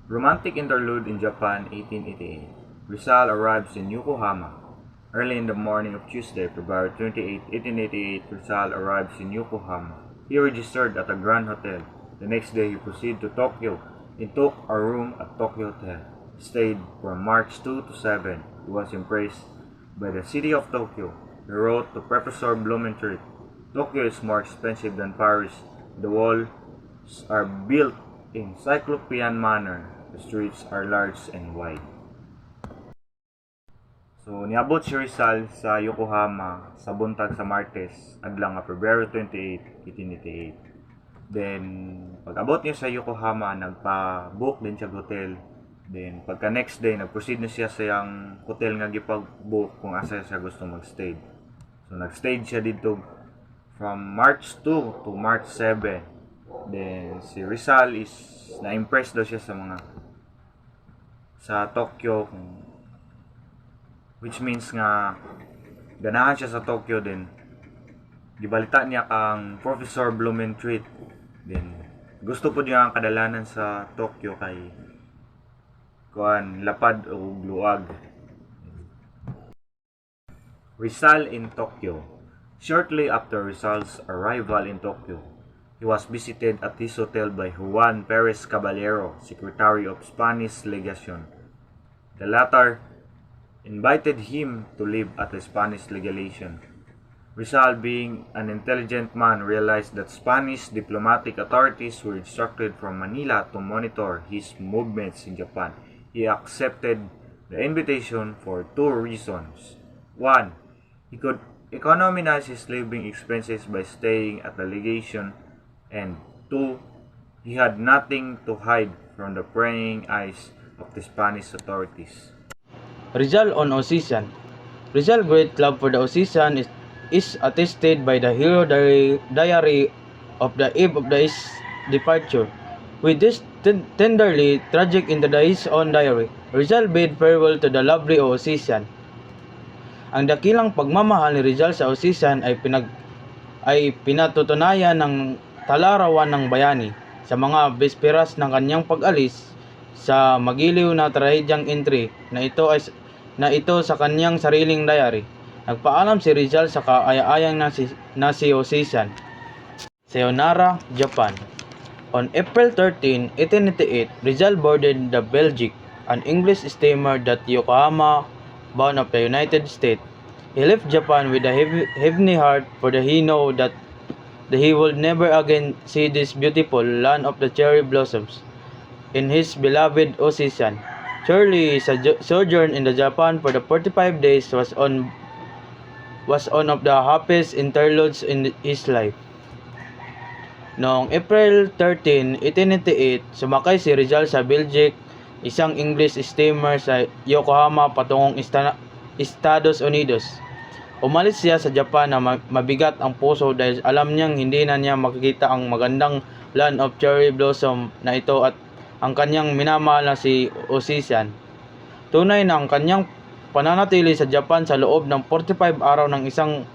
Romantic interlude in Japan, 1888. Rizal arrives in Yokohama. Early in the morning of Tuesday, February 28, 1888, Rizal arrives in Yokohama. He registered at a Grand Hotel. The next day, he proceeded to Tokyo and took a room at Tokyo Hotel. He stayed from March 2 to 7. He was impressed by the city of Tokyo. He wrote to Professor Blumentritt, "Tokyo is more expensive than Paris. The walls are built in cyclopean manner. The streets are large and wide." So, niabot si Rizal sa Yokohama sa buntag sa Martes, adlang nga February 28, 1888. Then, pag-abot niya sa Yokohama, nagpa-book din siya hotel. Then, pagka next day, nag-proceed na siya sa yung hotel nga gipag-book kung asa siya gusto mag-stay. So, nag-stay siya dito from March 2 to March 7. Then, si Rizal is na-impress daw siya sa Tokyo, which means nga ganahan siya sa Tokyo. Din gibalita niya kang Professor Blumentritt. Then gusto po niya ang kadalanan sa Tokyo kay lapad o luag. Rizal in Tokyo. Shortly after Rizal's arrival in Tokyo, he was visited at his hotel by Juan Perez Caballero, Secretary of Spanish Legation. The latter invited him to live at the Spanish legation. Rizal, being an intelligent man, realized that Spanish diplomatic authorities were instructed from Manila to monitor his movements in Japan. He accepted the invitation for two reasons. One, he could economize his living expenses by staying at the legation, and two, he had nothing to hide from the prying eyes of the Spanish authorities. Rizal on Osisan. Rizal's great love for the Osisan is attested by the hero diary of the eve of his departure. With this tenderly tragic in his own diary, Rizal bade farewell to the lovely Osisan. Ang dakilang pagmamahal ni Rizal sa Osisan ay pinatutunayan ng talarawan ng bayani sa mga bisperas ng kanyang pag-alis sa magiliw na trahedyang entry na ito sa kanyang sariling diary. Nagpaalam si Rizal sa kaaya-ayang na si Osisan. Sayonara, Japan. On April 13, 1888, Rizal boarded the Belgic, an English steamer that Yokohama bound of the United States. He left Japan with a heavy heart, for he knew that he would never again see this beautiful land of the cherry blossoms in his beloved Osisan. Surely his sojourn in the Japan for the 45 days was one of the happiest interludes in his life. Noong April 13, 1888, sumakay si Rizal sa Belgic, isang English steamer sa Yokohama patungong Estados Unidos. Umalis siya sa Japan na mabigat ang puso dahil alam niyang hindi na niya makikita ang magandang land of cherry blossom na ito at ang kanyang minamahal na si Osisan. Tunay na ang kanyang pananatili sa Japan sa loob ng 45 araw ng isang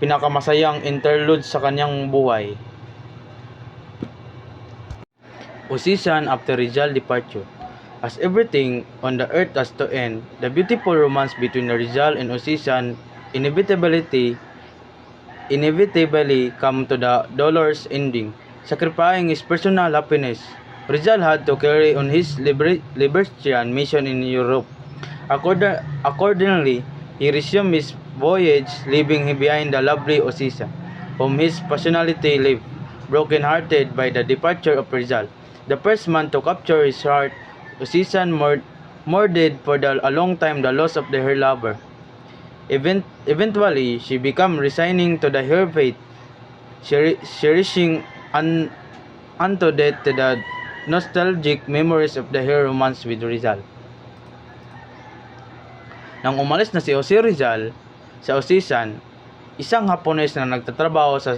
pinakamasayang interlude sa kanyang buhay. Osisan after Rizal departure. As everything on the earth has to end, the beautiful romance between Rizal and Osisan inevitably come to the dolorous ending, sacrificing his personal happiness. Rizal had to carry on his libertarian mission in Europe. Accordingly, he resumed his voyage, leaving behind the lovely Osisan, whom his personality left broken-hearted by the departure of Rizal. The first man to capture his heart, Osisan mourned for a long time the loss of her lover. Eventually, she became resigning to her fate, cherishing unto death the nostalgic memories of her romance with Rizal. Nang umalis na si Rizal sa Osisan, isang Hapones na nagtatrabaho sa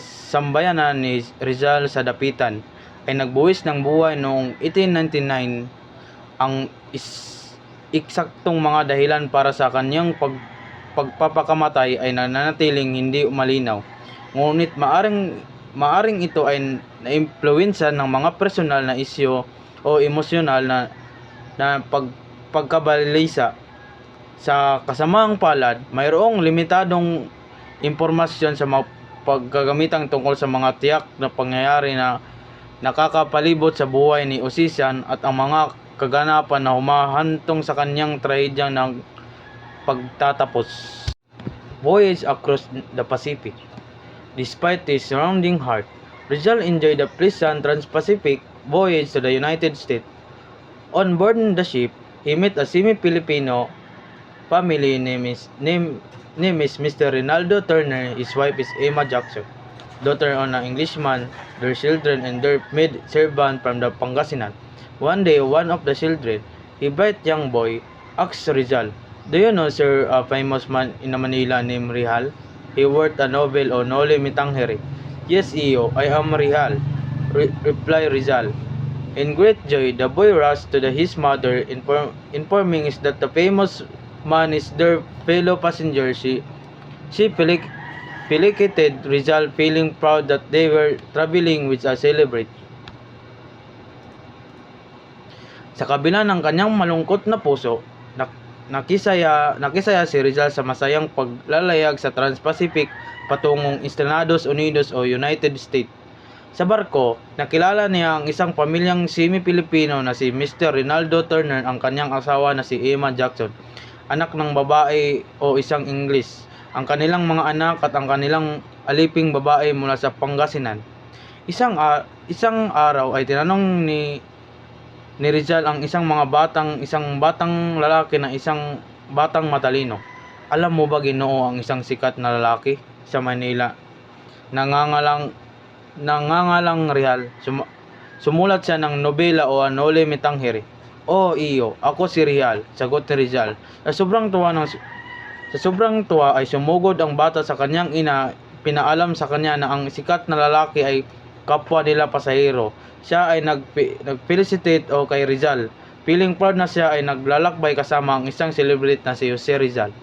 sambayanan ni Rizal sa Dapitan ay nagbuwis ng buhay noong 1899. Ang eksaktong mga dahilan para sa kanyang pagpapakamatay ay nananatiling hindi malinaw. Ngunit maaring ito ay naimpluwensya ng mga personal na isyu o emosyonal na pagkabalisa. Sa kasamaang palad, mayroong limitadong impormasyon sa mga pagkagamitang tungkol sa mga tiyak na pangyayari na nakakapalibot sa buhay ni Osisian at ang mga kaganapan na humahantong sa kanyang trahedyang ng pagtatapos. Voyage across the Pacific. Despite his surrounding heart, Rizal enjoyed a pleasant trans-Pacific voyage to the United States. On board the ship, he met a semi-Filipino family name is Mr. Rinaldo Turner. His wife is Emma Jackson, daughter of an Englishman, their children and their maid servant from the Pangasinan. One day, one of the children, a bright young boy, asked Rizal, "Do you know, sir, a famous man in Manila named Rizal? He wrote a novel o Noli Me Tangere." "Yes, iyo, I am Rizal," replied Rizal. In great joy, the boy rushed to his mother, informing us that the famous man is their fellow passenger. She felicitated Rizal, feeling proud that they were traveling with a celebrity. Sa kabila ng kanyang malungkot na puso, nakisaya si Rizal sa masayang paglalayag sa Trans-Pacific patungong Estados Unidos o United States. Sa barko, nakilala niya ang isang pamilyang semi-Pilipino na si Mr. Rinaldo Turner, ang kanyang asawa na si Emma Jackson, anak ng babae o isang English, ang kanilang mga anak at ang kanilang aliping babae mula sa Pangasinan. Isang araw ay tinanong ni Rizal ang isang batang lalaki na isang batang matalino, "Alam mo ba, Ginoo, ang isang sikat na lalaki sa Manila, nangangalang Rizal, sumulat siya ng nobela o Noli Me Tangere?" "Oo, iyo, ako si Rizal," sagot ni Rizal. Sa sobrang tuwa ay sumugod ang bata sa kanyang ina, pinaalam sa kanya na ang sikat na lalaki ay kapwa nila pasahero. Siya ay nag-felicitate kay Rizal. Feeling proud na siya ay naglalakbay kasama ang isang celebrity na si Jose Rizal.